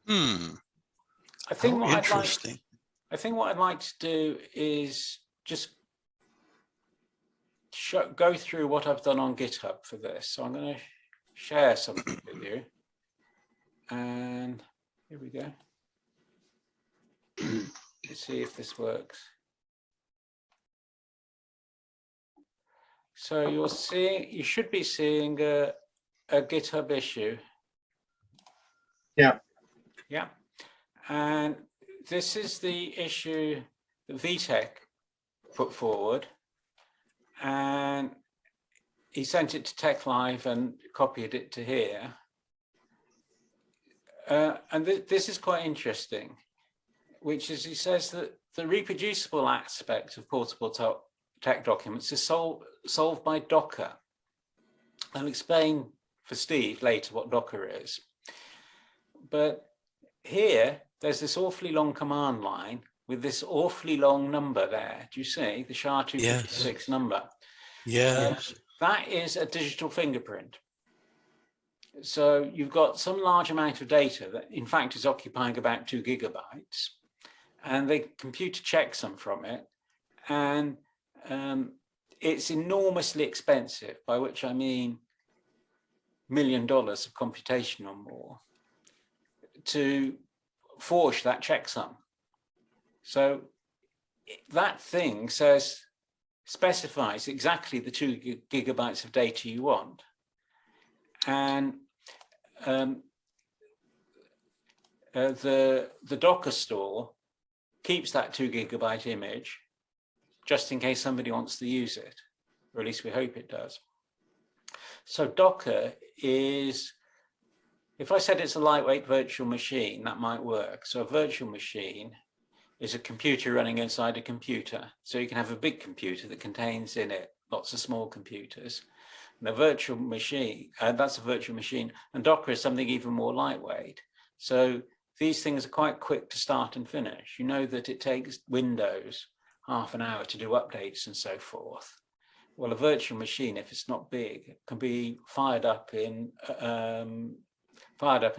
I think what Interesting. I think what I'd like to do is just go through what I've done on GitHub for this. So I'm going to share something with you. And here we go. Let's see if this works. So you should be seeing a GitHub issue. Yeah. Yeah. And this is the issue that VTech put forward. And he sent it to Tech Live and copied it to here. And this is quite interesting, which is he says that the reproducible aspect of portable tech documents is solved by Docker. I'll explain for Steve later what Docker is. But here, there's this awfully long command line with this awfully long number there. Do you see the SHA-256 number? Yes. That is a digital fingerprint. So you've got some large amount of data that in fact is occupying about 2 gigabytes, and the computer checks them from it, and it's enormously expensive, by which I mean $1 million of computation or more, to forge that checksum. So that thing specifies exactly the 2 gigabytes of data you want. And the Docker store keeps that 2 gigabyte image just in case somebody wants to use it, or at least we hope it does. So Docker is, if I said it's a lightweight virtual machine, that might work. So a virtual machine is a computer running inside a computer. So you can have a big computer that contains in it lots of small computers. And a virtual machine, that's a virtual machine. And Docker is something even more lightweight. So these things are quite quick to start and finish. You know that it takes Windows half an hour to do updates and so forth. Well, a virtual machine, if it's not big, can be fired up and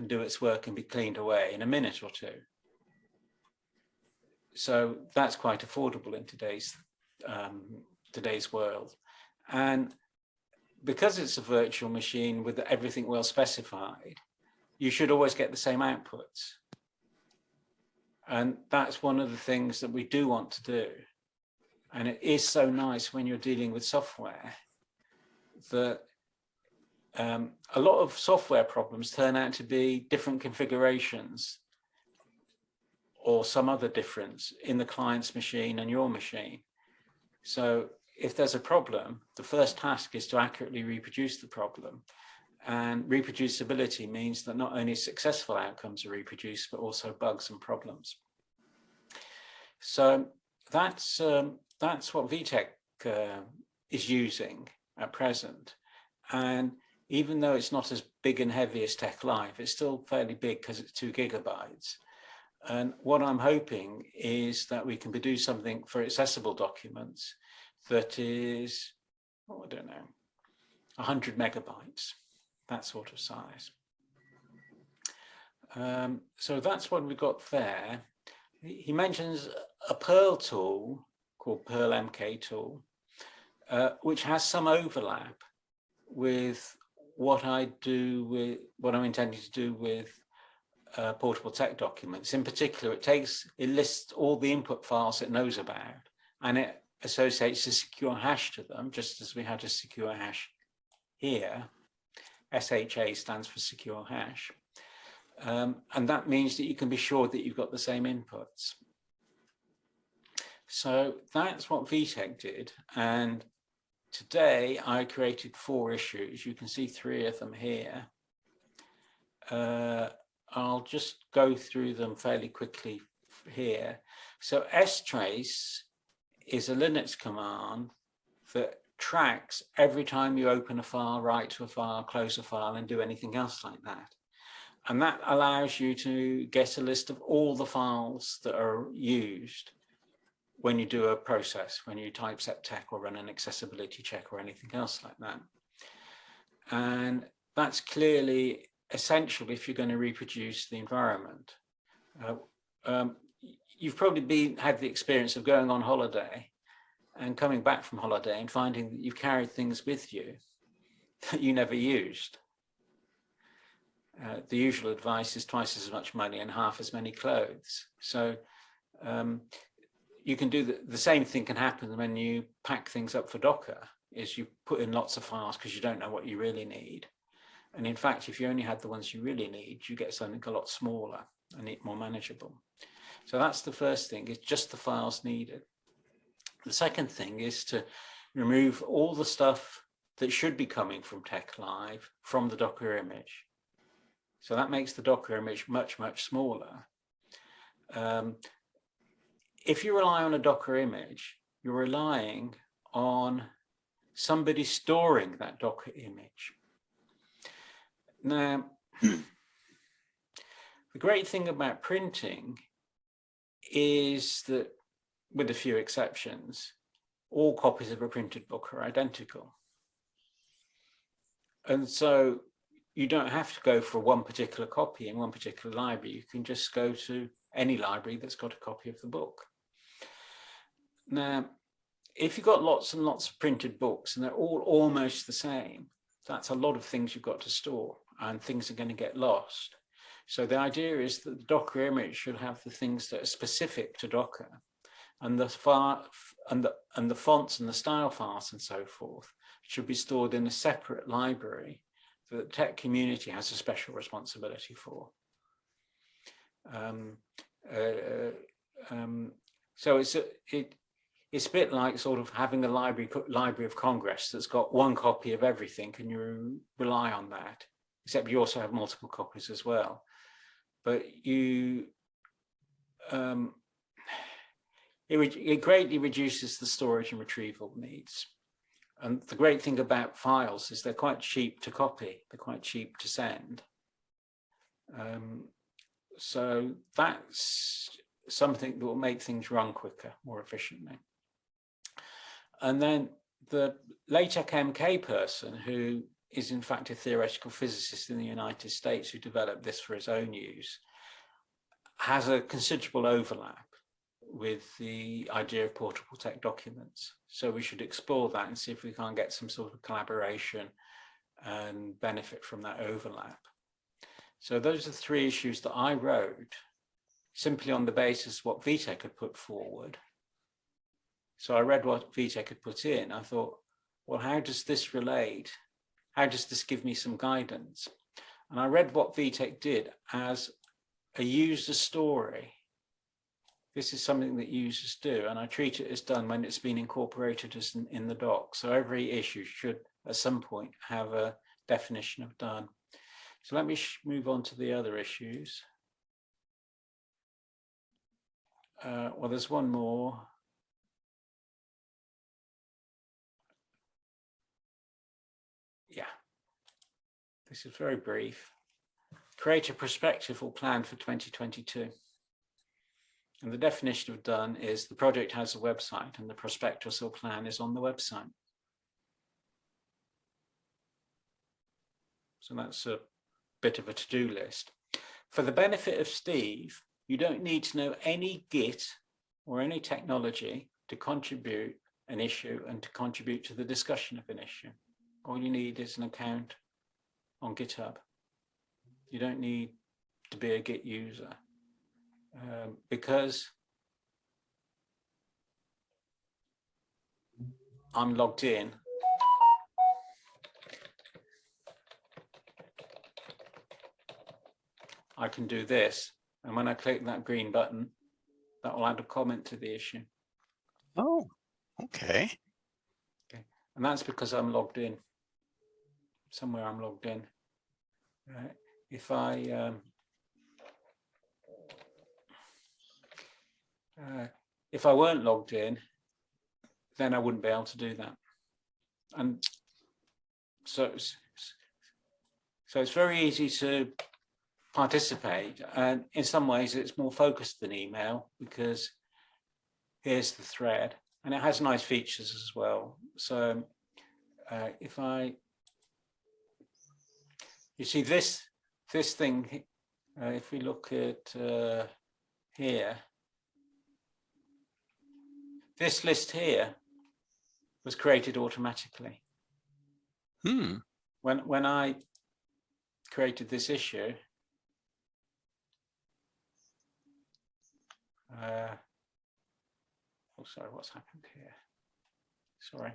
do its work and be cleaned away in a minute or two. So that's quite affordable in today's world. And because it's a virtual machine with everything well specified, you should always get the same outputs. And that's one of the things that we do want to do. And it is so nice when you're dealing with software that a lot of software problems turn out to be different configurations or some other difference in the client's machine and your machine. So if there's a problem, the first task is to accurately reproduce the problem. And reproducibility means that not only successful outcomes are reproduced, but also bugs and problems. So that's what VTech is using at present. And even though it's not as big and heavy as Tech Live, it's still fairly big because it's 2 gigabytes. And what I'm hoping is that we can do something for accessible documents that is, oh, I don't know, 100 megabytes, that sort of size. So that's what we've got there. He mentions a Perl tool called Perl MK tool, which has some overlap with what I'm intending to do with portable tech documents. In particular, it lists all the input files it knows about, and it associates a secure hash to them, just as we had a secure hash here. SHA stands for secure hash. And that means that you can be sure that you've got the same inputs. So that's what VTech did. And today I created 4 issues. You can see 3 of them here. I'll just go through them fairly quickly here. So strace is a Linux command that tracks every time you open a file, write to a file, close a file, and do anything else like that. And that allows you to get a list of all the files that are used when you do a process, when you typeset tech or run an accessibility check or anything else like that. And that's clearly essential if you're going to reproduce the environment. You've probably had the experience of going on holiday and coming back from holiday and finding that you've carried things with you that you never used. The usual advice is twice as much money and half as many clothes. So you can do the same thing can happen when you pack things up for Docker, is you put in lots of files because you don't know what you really need. And in fact, if you only had the ones you really need, you get something a lot smaller and more manageable. So that's the first thing, is just the files needed. The second thing is to remove all the stuff that should be coming from TechLive from the Docker image. So that makes the Docker image much, much smaller. If you rely on a Docker image, you're relying on somebody storing that Docker image. Now, the great thing about printing is that, with a few exceptions, all copies of a printed book are identical. And so you don't have to go for one particular copy in one particular library. You can just go to any library that's got a copy of the book. Now, if you've got lots and lots of printed books and they're all almost the same, that's a lot of things you've got to store, and things are going to get lost. So the idea is that the Docker image should have the things that are specific to Docker, and the fonts and the style files and so forth should be stored in a separate library that the tech community has a special responsibility for. So it's a bit like sort of having a Library of Congress that's got one copy of everything, and you rely on that, except you also have multiple copies as well. But it greatly reduces the storage and retrieval needs. And the great thing about files is they're quite cheap to copy, they're quite cheap to send. So that's something that will make things run quicker, more efficiently. And then the LaTeX MK person, who is in fact a theoretical physicist in the United States who developed this for his own use, has a considerable overlap with the idea of portable tech documents. So we should explore that and see if we can't get some sort of collaboration and benefit from that overlap. So those are the three issues that I wrote simply on the basis of what VTech had put forward. So I read what VTech had put in. I thought, well, how does this relate? How does this give me some guidance? And I read what VTech did as a user story. This is something that users do, and I treat it as done when it's been incorporated as in the doc. So every issue should, at some point, have a definition of done. So let me move on to the other issues. Well, there's one more. Yeah, this is very brief. Create a prospective or plan for 2022. And the definition of done is the project has a website and the prospectus or plan is on the website. So that's a bit of a to-do list. For the benefit of Steve, you don't need to know any Git or any technology to contribute an issue and to contribute to the discussion of an issue. All you need is an account on GitHub. You don't need to be a Git user. Because I'm logged in, I can do this. And when I click that green button, that will add a comment to the issue. Oh, okay. Okay. And that's because I'm logged in. Somewhere I'm logged in. Right. If I weren't logged in, then I wouldn't be able to do that. And so it's very easy to participate. And in some ways, it's more focused than email because here's the thread, and it has nice features as well. So you see this this thing, if we look at here, this list here was created automatically. When I created this issue, oh, sorry, what's happened here? Sorry.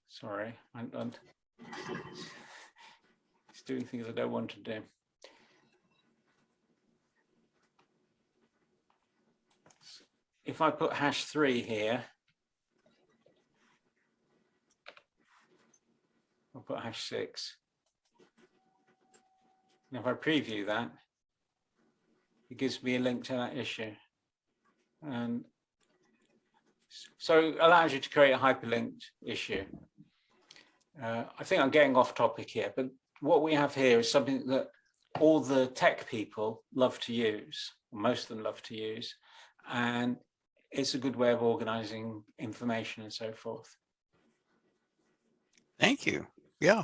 Sorry. It's doing things I don't want to do. If I put #3 here, I'll put #6. And if I preview that, it gives me a link to that issue. And so it allows you to create a hyperlinked issue. I think I'm getting off topic here, but what we have here is something that all the tech people love to use, or most of them love to use, and it's a good way of organizing information and so forth. Thank you. Yeah,